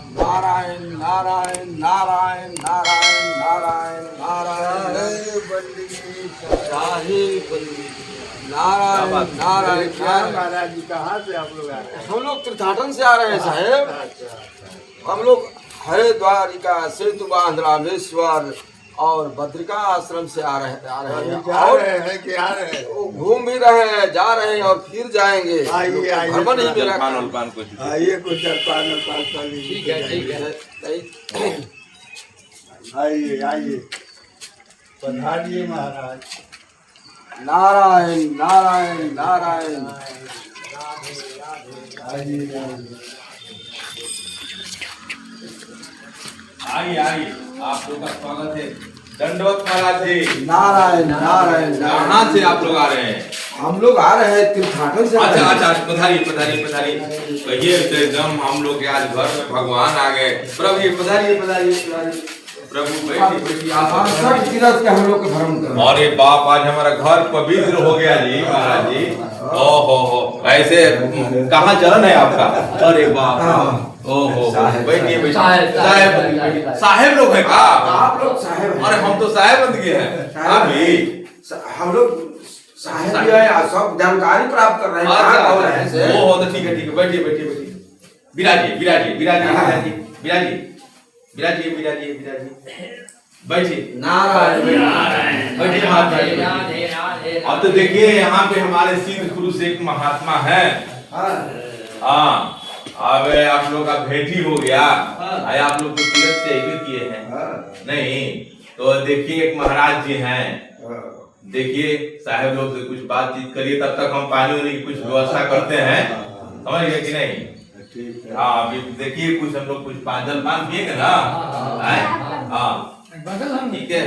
नारायण नारायण नारायण नारायण नारायण नारायण नारायण नारायण महाराज जी कहाँ से आप लोग आ रहे हैं? हम लोग तीर्थाटन से आ रहे हैं साहेब। हम लोग हरिद्वारिका सेतु बांध रामेश्वर और बद्रिका आश्रम से आ रहे हैं जा और रहे हैं कि आ रहे हैं? घूम भी रहे हैं, जा रहे हैं और फिर जाएंगे। आइए, आइए। भ्रमण ही मेरा काम। आइए कुछ जलपान वलपान कर लीजिए। ठीक है। आइए आइए, पधारिए महाराज। नारायण नारायण नारायण। आइए आइए आइए, आप लोग का स्वागत है। दंडवत महाराज जी। नारायण नारायण कहाँ नारायण। से आप लोग आ रहे हैं? हम लोग आ रहे हैं तीर्थाटन से। अच्छा अच्छा, पधारिए पधारिए पधारिए। कहिए तो एकदम हम लोग के आज घर में भगवान आ गए। प्रभु ये पधारिए पधारिए पधारिए। प्रभु बैठिए बैठिए। आप सब तीर्थ के हम लोग के भ्रमण कर। अरे बाप, आज हमारा घर पवित्र हो गया जी महाराज जी। ओहो, ऐसे कहाँ चरण है आपका? अरे बाप, ओहो, बैठिए बैठिए। साहेब लोग हैं का? आप लोग साहेब हैं। अरे हम तो साहेब बन गए हैं। आप भी? हम लोग साहेब भी हैं, सब जानकारी प्राप्त कर रहे हैं। कहाँ हो रहे हैं से? ओहो, तो ठीक है बैठिए बैठिए बैठिए। विराजिए विराजिए विराजिए विराजिए विराजिए विराजिए विराजिए विराजिए। बैठिए। नारायण बैठिए महात्मा जी। अब तो देखिए यहाँ पे हमारे सिद्ध पुरुष एक महात्मा है। हाँ, अब आप लोग का भेंट ही हो गया। आए आप लोग तो तीर्थ से ही किए हैं नहीं? तो देखिए एक महाराज जी हैं। देखिए साहेब लोग से कुछ बातचीत करिए, तब तक हम पानी वानी की कुछ व्यवस्था करते हैं। समझ गए कि नहीं? हाँ, अभी देखिए कुछ हम लोग कुछ जल पान पिएंगे ना। हाँ ठीक है।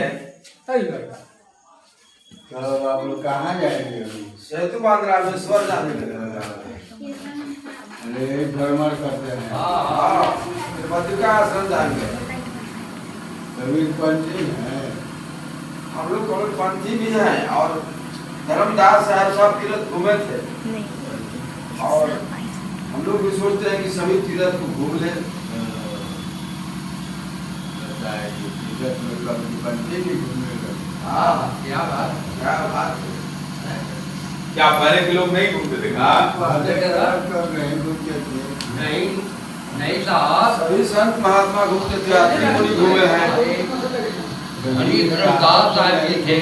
तो आप लोग कहाँ जाएंगे अभी? सेतु बांध रामेश्वर जाने लगे। अरे भ्रमण करते हैं। बद्रिका आश्रम जाएंगे। कबीर पंथी हैं। हम लोग कबीर पंथी भी हैं और धर्मदास साहब सब तीर्थ घूमे थे। और हम लोग भी सोचते हैं कि सभी तीर्थ को घूम ले। क्या बात है। क्या पहले के लोग नहीं घूमते थे का? नहीं साहब, सभी संत महात्मा घूमते थे, आदमी घूमे हैं। धर्मदास साहब जी थे,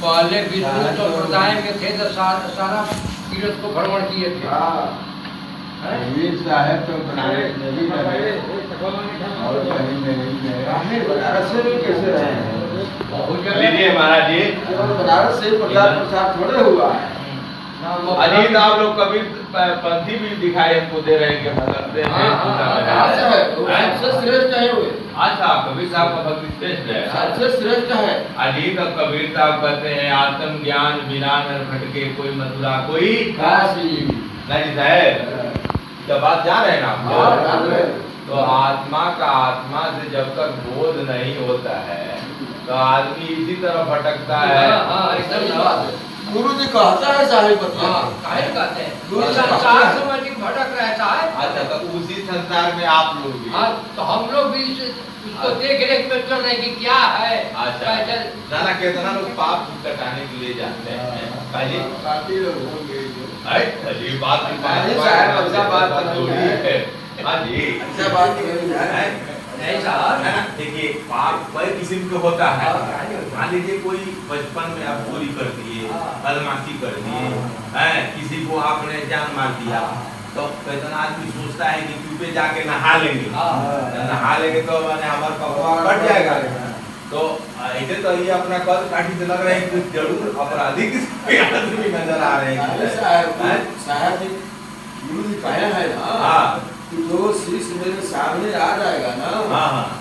पहले विष्णु संप्रदाय में थे, तो सारा तीर्थ को भ्रमण किए थे। साहब तो बनारस में भी रहे और कहीं नहीं बनारस से भी कैसे रहे हैं? लीजिए महाराज जी। केवल बनारस से प्रचार प्रसार थोड़े हुआ है। अजीत आप लोग कबीर पंथी भी दिखाई हमको दे रहे हैं करते हैं। सबसे श्रेष्ठ है वो। अच्छा, कबीर साहब का भक्ति श्रेष्ठ है। सबसे श्रेष्ठ है। अजीत अब कबीर साहब कहते हैं आत्म ज्ञान बिना नर भटके कोई मथुरा कोई काशी। नहीं साहब, क्या बात जान रहे हैं ना आप? तो आत्मा का आत्मा से जब तक बोध नहीं होता है तो आदमी इसी तरह भटकता है। गुरु जी कहता है साहिब काहे कहते हैं? गुरु जी संसार समझ के भटक रहता है। अच्छा, तो उसी संसार में आप लोग भी। हाँ, तो हम लोग भी उसको देख रेख में चल रहे हैं कि क्या है। अच्छा, जाना कितना लोग पाप कटाने के लिए जाते हैं। काफी लोग होंगे जो अजीब बात है। अच्छा बात है। हाँ जी, अच्छा बात है। नहीं साहब, देखिए पाप कई किस्म के होता है। मान लीजिए कोई बचपन में आप चोरी कर दिए, बदमाशी कर दिए, किसी को आपने जान मार दिया, तो कितना आदमी सोचता है कि चुपे जाके नहा लेंगे। नहा लेंगे तो मैंने हमारा पाप कट जाएगा। तो ऐसे तो ये अपना कद काटी से लग रहे हैं कि जरूर अपराधी आदमी नजर आ रहे हैं। साहब जी गुरु जी कहे हैं ना कि जो शिष्य मेरे सामने आ जाएगा ना,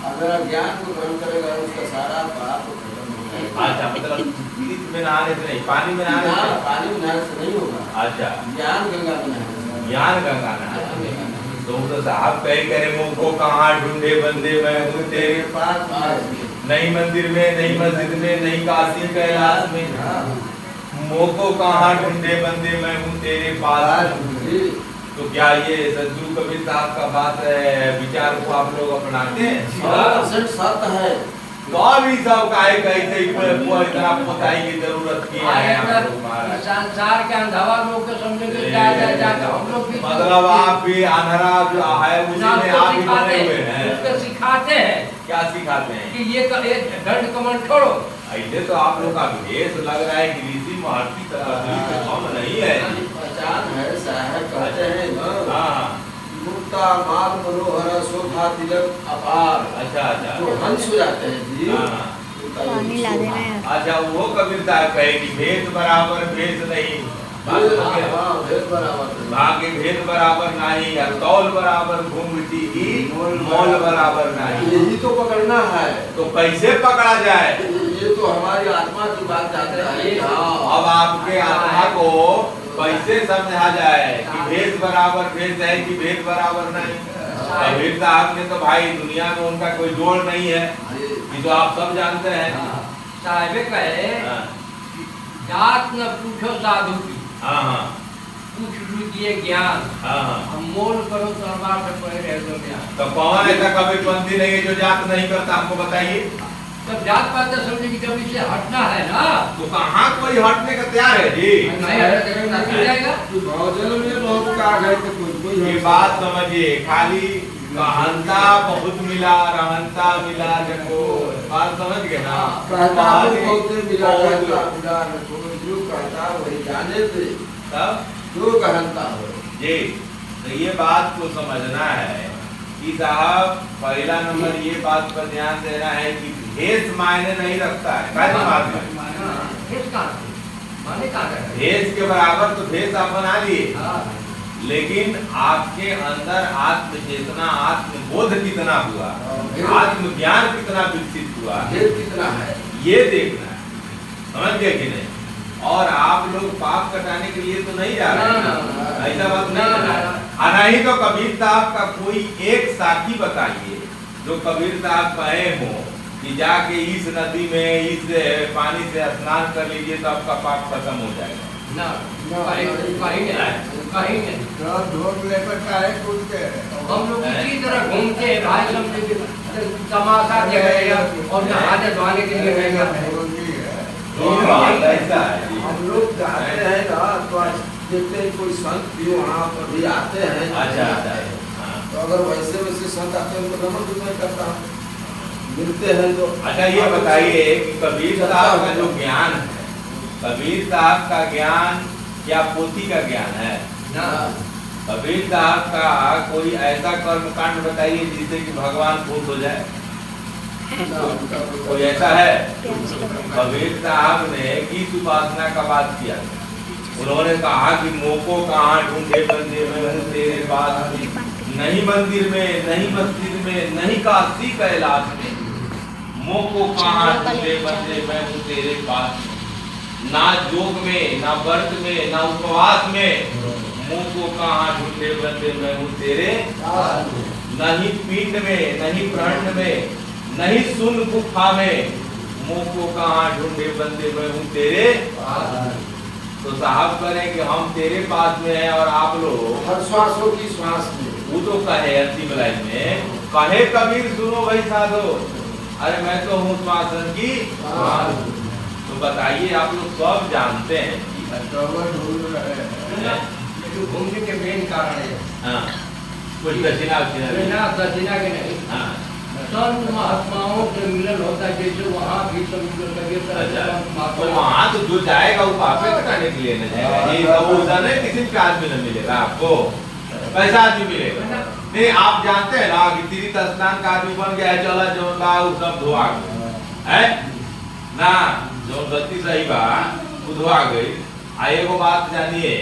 अगर ज्ञान को ग्रहण करेगा उसका सारा पाप खत्म हो जाएगा। अच्छा, मतलब तीर्थ में नहाने से नहीं, पानी में नहाने से? पानी में नहाने से नहीं होगा। अच्छा, ज्ञान गंगा में नहाने। ज्ञान गंगा नहाने। तो साहब कहीं करे मुँह को कहाँ ढूंढे बंदे मैं हूँ तेरे पास नहीं मंदिर में नहीं मस्जिद में नहीं काशी कैलाश में। मुँह को कहाँ ढूंढे बंदे मैं हूँ तेरे पास। तो क्या ये सदगुरु कबीर साहब का बात विचार को आप लोग अपनाते हैं? 100% सत्य है। तो अभी सब काहे कैसे इतना बताई की जरूरत की है आप लोग महाराज? संसार के अंधावा लोग को समझेंगे क्या जाकर हम लोग भी मतलब आप भी अंधरा जो है उसी में आप ही बने हुए हैं। उसको सिखाते हैं क्या सिखाते हैं? कि ये दंड कमन छोड़ो। ऐसे तो आप लोग का भेष लग रहा है कि ऋषि महर्षि का कम नहीं है। पहचान है साहब, कहते हैं ना, हाँ मुक्ता माल मनोहर शोभा तिलक अपार। अच्छा अच्छा जो हंस हो जाते हैं जी, हाँ। पानी ला देना है। अच्छा वो कबीर साहब कहे कि भेद बराबर भेद नहीं, भेद बराबर भाग्य भेद बराबर नहीं, या तौल बराबर घूमती ही मोल बराबर नहीं। यही तो पकड़ना है। तो कैसे पकड़ा जाए? ये तो हमारी आत्मा की बात जाता है। अब आपके आत्मा को कैसे समझा जाए कि भेद बराबर भेद है कि भेद बराबर नहीं? कबीर साहब ने तो भाई दुनिया में उनका कोई जोड़ नहीं है, ये तो आप सब जानते हैं। साहिब कहे जात न पूछो साधु की, हाँ हाँ पूछ लीजिए ज्ञान, हाँ हाँ। हम मोल करो तलवार से पड़े रह दो ज्ञान। तो कौन ऐसा कबीरपंथी नहीं है जो जात नहीं करता? हमको बताइए। तब जात पात समझे कि जब इसे हटना है ना, तो कहाँ कोई हटने का तैयार है जी? नहीं हटे तो नहीं जाएगा। भोजन में लोग का गए तो कोई ये बात समझिए, खाली कहनता बहुत मिला, रहनता मिला, देखो बात समझ गए ना? कहता कहानी बहुत मिला, बहुत कहता मिला, जो कहता वही जाने थे, तब जो कहता हो जी। तो ये बात को समझना है कि साहब पहला नंबर ये बात पर ध्यान देना है कि भेष मायने नहीं रखता है। भेष के बराबर तो भेष आप बना लिए, लेकिन आपके अंदर आत्म चेतना, आत्मबोध कितना हुआ, आत्मज्ञान कितना विकसित हुआ, कितना है ये देखना है। समझ गए कि नहीं? और आप लोग पाप कटाने के लिए तो नहीं जा रहे हैं, ऐसा बात नहीं है। नहीं तो कबीर साहब का कोई एक साथी बताइए जो कबीर साहब कहे हो कि जाके इस नदी में इस पानी से स्नान कर लीजिए तो आपका पाप खत्म हो जाएगा। ना कहीं नहीं। ढोल लेकर काहे कूदते हैं? हम लोग इसी तरह घूमते हैं भाई, समझे तमाशा देख रहे हैं और नहाने धोने के लिए गए ऐसा है। हम लोग जाते हैं ना तो देखते हैं कोई संत भी वहाँ पर भी आते हैं। अच्छा अच्छा। तो अगर वैसे वैसे संत आते हैं तो नमन भी मैं करता हूँ, मिलते हैं तो। अच्छा ये बताइए कि कबीर साहब का जो ज्ञान है, कबीर साहब का ज्ञान क्या पोथी का ज्ञान है? ना कबीर साहब का कोई ऐसा कर्म कांड बताइए जिससे कि भगवान खुश हो जाए। कोई ऐसा है? कबीर साहब ने किस उपासना का बात किया? उन्होंने कहा कि मोको कहाँ ढूंढे बंदे मैं हूँ तेरे पास, नहीं मंदिर में, नहीं मस्जिद में, नहीं काशी कैलाश में, मोको कहाँ ढूंढे बंदे मैं हूँ तेरे पास। ना जोग में, ना व्रत में, ना उपवास में, मोको कहाँ ढूंढे बंदे मैं हूँ तेरे, नहीं पिंड में, नहीं प्राण में, नहीं सुन गुफा में, मोको कहाँ ढूंढे बंदे मैं हूँ तेरे। तो साहब करें कि हम तेरे पास में हैं और आप लोग हर श्वासों की श्वास में। वो तो कहे अंतिम लाइन में कहे कबीर सुनो भाई साधो, अरे मैं तो हूँ श्वासन की। तो बताइए आप लोग सब जानते हैं जो घूमने के मेन कारण है। हाँ कुछ दक्षिणा दक्षिणा के नहीं, संत महात्माओं से मिलन होता है, जैसे वहाँ भी सब तो वहाँ तो जो जाएगा वो पापे कटाने के लिए न जाएगा। ये तो वो जाने किसी का आदमी न मिलेगा आपको, कैसा आदमी मिलेगा? नहीं आप जानते हैं ना कि तीर्थ स्नान का आदमी बन गया है, चला जो वो सब धोआ है ना, जो गलती सही बा वो धोआ गई। एगो बात जानिए,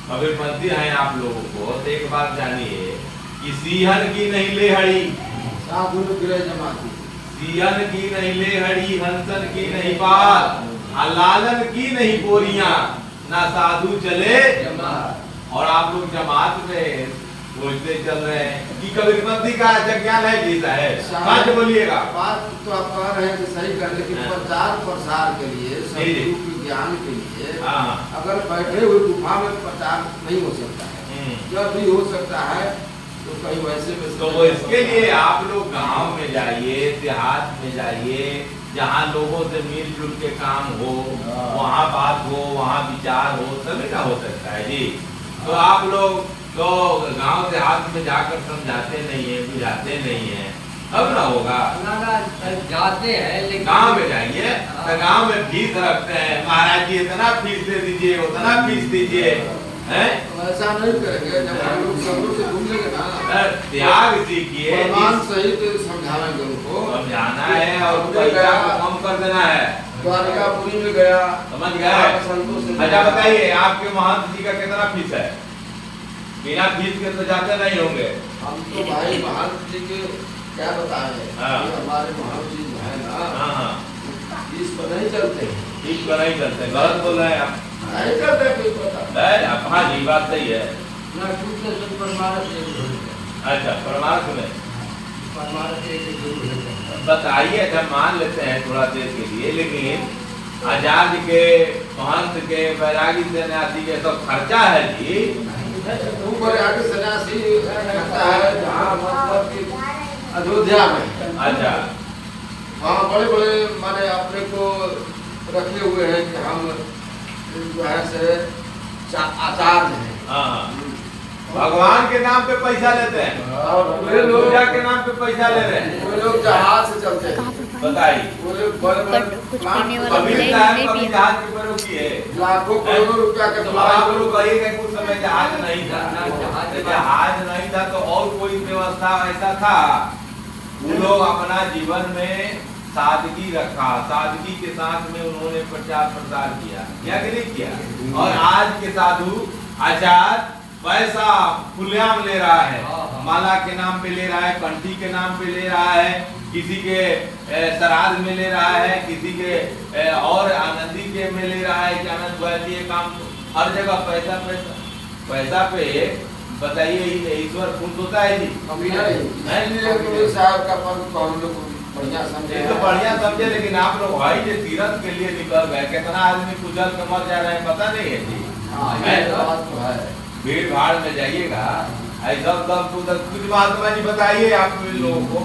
कबीरपंथी हैं आप लोगों को, तो एक बात जानिए कि सीहन की नहीं ले हड़ी, साधु गिरे जमाती, सियन की नहीं ले हड़ी, हंसन की नहीं बात, लालन की नहीं बोरियां, ना साधु चले और आप लोग जमात में सोचते चल रहे हैं कि कबीरपंथी का ज्ञान है जीता है। सच बोलिएगा। बात तो आप कह रहे हैं कि सही कर, लेकिन प्रचार प्रसार के लिए, सदगुरु के ज्ञान के लिए अगर बैठे हुए गुफा में प्रचार नहीं हो सकता है। जब भी हो सकता है तो कहीं वैसे में तो वो इसके लिए आप लोग गांव में जाइए, देहात में जाइए, जहाँ लोगों से मिलजुल के काम हो, वहाँ बात हो, वहाँ विचार हो, तभी ना हो सकता है जी। तो आप लोग तो गांव देहात में जाकर समझाते नहीं है, बुझाते नहीं है, अब ना होगा। जाते हैं लेकिन गांव में जाइए तो गांव में फीस रखते हैं, महाराज जी इतना फीस दे दीजिए, उतना फीस दीजिए, हैं? ऐसा नहीं करेंगे। जब हम लोग सब लोग से घूम लेंगे ना, त्याग सीखिए, प्रमाण सहित समझाएंगे उनको, समझाना है और पैसा को कम कर देना है। द्वारिकापुरी में गया, समझ गए? संतोष से अच्छा बताइए, आपके महंत जी का कितना फीस है? बिना फीस के तो जाते नहीं होंगे। हम तो भाई महंत जी के क्या बताएं, हाँ। ये हमारे महंत जी जो है ना, हाँ, इस पर नहीं चलते, फीस पर नहीं चलते, गलत बोल रहे हैं आप। नहीं चलते कोई पता। हाँ जी, बात सही है। ना टूटने से परमारस एक जरूर है। अच्छा, परमार्थ में परमारस एक जरूर है। बताइए। अच्छा मान लेते हैं थोड़ा देर के लिए, लेकिन आचार्य के, महंत के, बैरागी सन्यासी के सब खर्चा है जी। ऊपर आगे सन्यासी रहता है जहाँ मतलब कि अयोध्या में, अच्छा, वहाँ बड़े बड़े माने अपने को रखे हुए हैं कि हम जो है से आचार्य हैं। हाँ, भगवान के नाम पे पैसा लेते हैं और वे लोग पूजा के नाम पे पैसा ले रहे हैं। वे लोग जहाज से चलते हैं, बताइए, वो लोग बड़े बड़े कुछ प्लांट पीने वाला कभी नहीं, साहब नहीं कभी पिया। जहाज के प्रयोग किए, लाखों करोड़ों रुपया के तो आप लोग कहिएगा कि उस समय जहाज नहीं था। जहाज- जहाज नहीं था तो और कोई व्यवस्था ऐसा था। वो लोग अपना जीवन में सादगी रखा, सादगी के साथ में उन्होंने प्रचार प्रसार किया, या कि नहीं किया? और आज के साधु आचार्य पैसा खुलेआम ले रहा है, माला के नाम पे ले रहा है, कंठी के नाम पे ले रहा है, किसी के श्राद्ध में ले रहा है, किसी के और आनंदी के में ले रहा है कि आनंद भाई ये काम, हर जगह पैसा पैसा पैसा पे। बताइए ईश्वर खुश होता है जी? अभी नहीं साहब का पर्व तो हम लोग बढ़िया समझे, ये तो बढ़िया समझे, लेकिन आप लोग भाई जो तीरथ के लिए निकल गए, कितना आदमी कुचल के मर जा रहे हैं पता नहीं है जी। बात तो है। भीड़ भाड़ में जाइएगा, ऐसा सब कुछ महात्मा जी बताइए आप लोगों को।